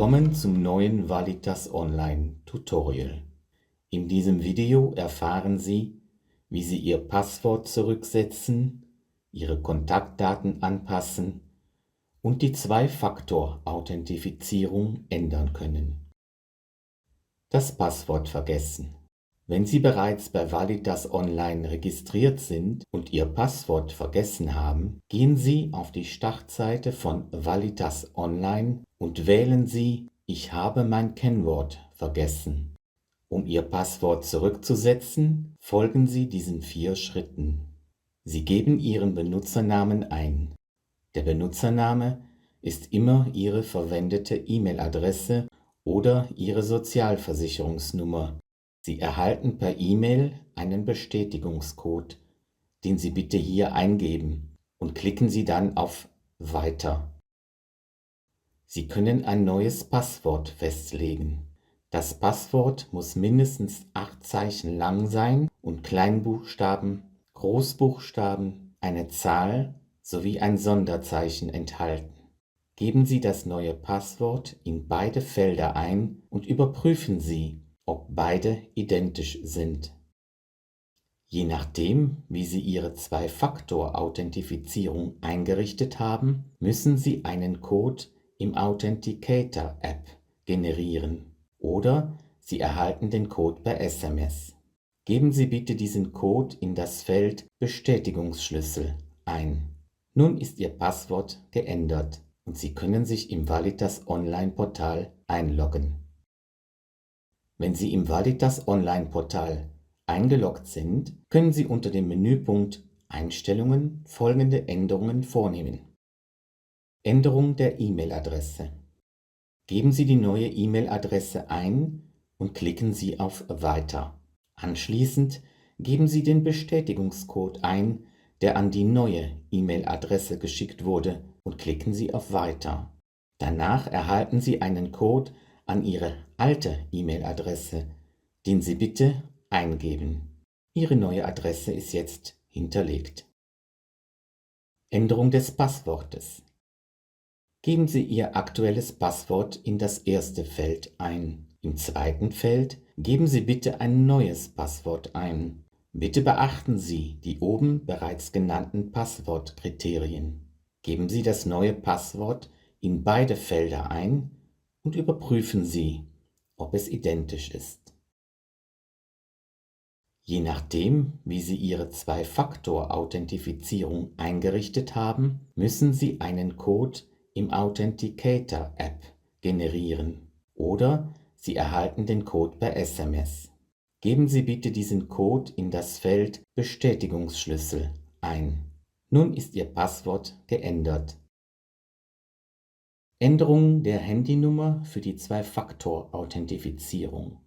Willkommen zum neuen Valitas Online Tutorial. In diesem Video erfahren Sie, wie Sie Ihr Passwort zurücksetzen, Ihre Kontaktdaten anpassen und die Zwei-Faktor-Authentifizierung ändern können. Das Passwort vergessen. Wenn Sie bereits bei Valitas Online registriert sind und Ihr Passwort vergessen haben, gehen Sie auf die Startseite von Valitas Online und wählen Sie „Ich habe mein Kennwort vergessen“. Um Ihr Passwort zurückzusetzen, folgen Sie diesen 4 Schritten. Sie geben Ihren Benutzernamen ein. Der Benutzername ist immer Ihre verwendete E-Mail-Adresse oder Ihre Sozialversicherungsnummer. Sie erhalten per E-Mail einen Bestätigungscode, den Sie bitte hier eingeben, und klicken Sie dann auf Weiter. Sie können ein neues Passwort festlegen. Das Passwort muss mindestens 8 Zeichen lang sein und Kleinbuchstaben, Großbuchstaben, eine Zahl sowie ein Sonderzeichen enthalten. Geben Sie das neue Passwort in beide Felder ein und überprüfen Sie, ob beide identisch sind. Je nachdem, wie Sie Ihre Zwei-Faktor-Authentifizierung eingerichtet haben, müssen Sie einen Code im Authenticator-App generieren oder Sie erhalten den Code per SMS. Geben Sie bitte diesen Code in das Feld Bestätigungsschlüssel ein. Nun ist Ihr Passwort geändert und Sie können sich im Valitas Online-Portal einloggen. Wenn Sie im Valitas Online-Portal eingeloggt sind, können Sie unter dem Menüpunkt Einstellungen folgende Änderungen vornehmen. Änderung der E-Mail-Adresse. Geben Sie die neue E-Mail-Adresse ein und klicken Sie auf Weiter. Anschließend geben Sie den Bestätigungscode ein, der an die neue E-Mail-Adresse geschickt wurde, und klicken Sie auf Weiter. Danach erhalten Sie einen Code an Ihre alte E-Mail-Adresse, den Sie bitte eingeben. Ihre neue Adresse ist jetzt hinterlegt. Änderung des Passwortes. Geben Sie Ihr aktuelles Passwort in das erste Feld ein. Im zweiten Feld geben Sie bitte ein neues Passwort ein. Bitte beachten Sie die oben bereits genannten Passwortkriterien. Geben Sie das neue Passwort in beide Felder ein und überprüfen Sie, ob es identisch ist. Je nachdem, wie Sie Ihre Zwei-Faktor-Authentifizierung eingerichtet haben, müssen Sie einen Code im Authenticator-App generieren oder Sie erhalten den Code per SMS. Geben Sie bitte diesen Code in das Feld Bestätigungsschlüssel ein. Nun ist Ihr Passwort geändert. Änderung der Handynummer für die Zwei-Faktor-Authentifizierung.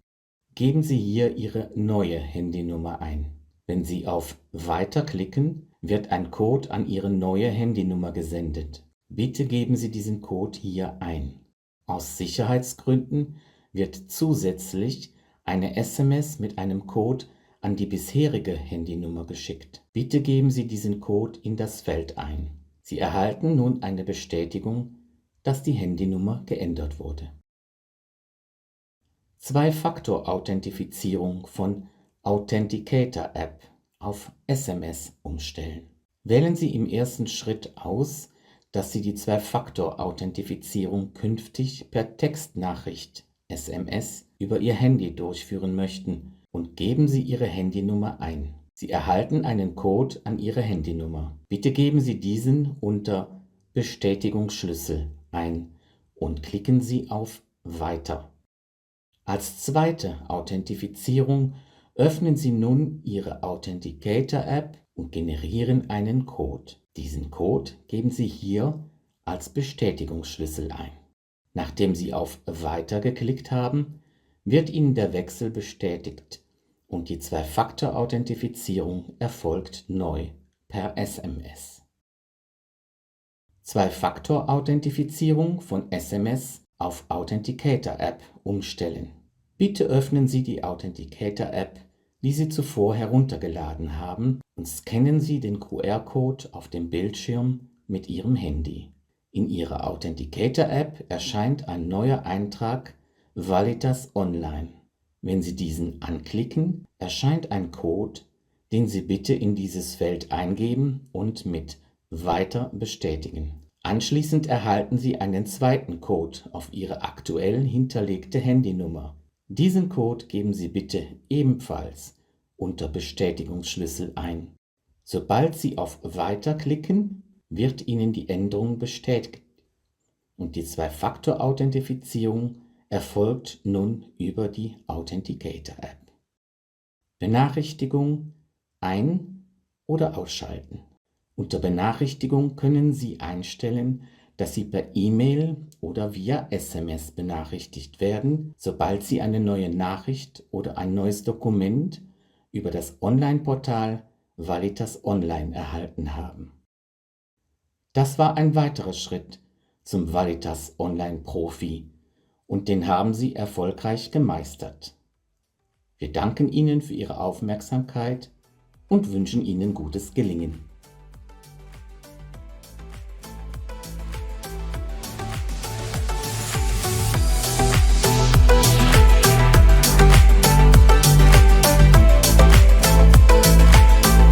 Geben Sie hier Ihre neue Handynummer ein. Wenn Sie auf Weiter klicken, wird ein Code an Ihre neue Handynummer gesendet. Bitte geben Sie diesen Code hier ein. Aus Sicherheitsgründen wird zusätzlich eine SMS mit einem Code an die bisherige Handynummer geschickt. Bitte geben Sie diesen Code in das Feld ein. Sie erhalten nun eine Bestätigung, dass die Handynummer geändert wurde. Zwei-Faktor-Authentifizierung von Authenticator-App auf SMS umstellen. Wählen Sie im ersten Schritt aus, dass Sie die Zwei-Faktor-Authentifizierung künftig per Textnachricht SMS über Ihr Handy durchführen möchten und geben Sie Ihre Handynummer ein. Sie erhalten einen Code an Ihre Handynummer. Bitte geben Sie diesen unter Bestätigungsschlüssel ein und klicken Sie auf Weiter. Als zweite Authentifizierung öffnen Sie nun Ihre Authenticator-App und generieren einen Code. Diesen Code geben Sie hier als Bestätigungsschlüssel ein. Nachdem Sie auf Weiter geklickt haben, wird Ihnen der Wechsel bestätigt und die Zwei-Faktor-Authentifizierung erfolgt neu per SMS. Zwei-Faktor-Authentifizierung von SMS auf Authenticator-App umstellen. Bitte öffnen Sie die Authenticator-App, die Sie zuvor heruntergeladen haben, und scannen Sie den QR-Code auf dem Bildschirm mit Ihrem Handy. In Ihrer Authenticator-App erscheint ein neuer Eintrag Validas Online. Wenn Sie diesen anklicken, erscheint ein Code, den Sie bitte in dieses Feld eingeben und mit Weiter bestätigen. Anschließend erhalten Sie einen zweiten Code auf Ihre aktuell hinterlegte Handynummer. Diesen Code geben Sie bitte ebenfalls unter Bestätigungsschlüssel ein. Sobald Sie auf Weiter klicken, wird Ihnen die Änderung bestätigt und die Zwei-Faktor-Authentifizierung erfolgt nun über die Authenticator-App. Benachrichtigung ein- oder ausschalten. Unter Benachrichtigung können Sie einstellen, dass Sie per E-Mail oder via SMS benachrichtigt werden, sobald Sie eine neue Nachricht oder ein neues Dokument über das Online-Portal Validas Online erhalten haben. Das war ein weiterer Schritt zum Validas Online Profi und den haben Sie erfolgreich gemeistert. Wir danken Ihnen für Ihre Aufmerksamkeit und wünschen Ihnen gutes Gelingen.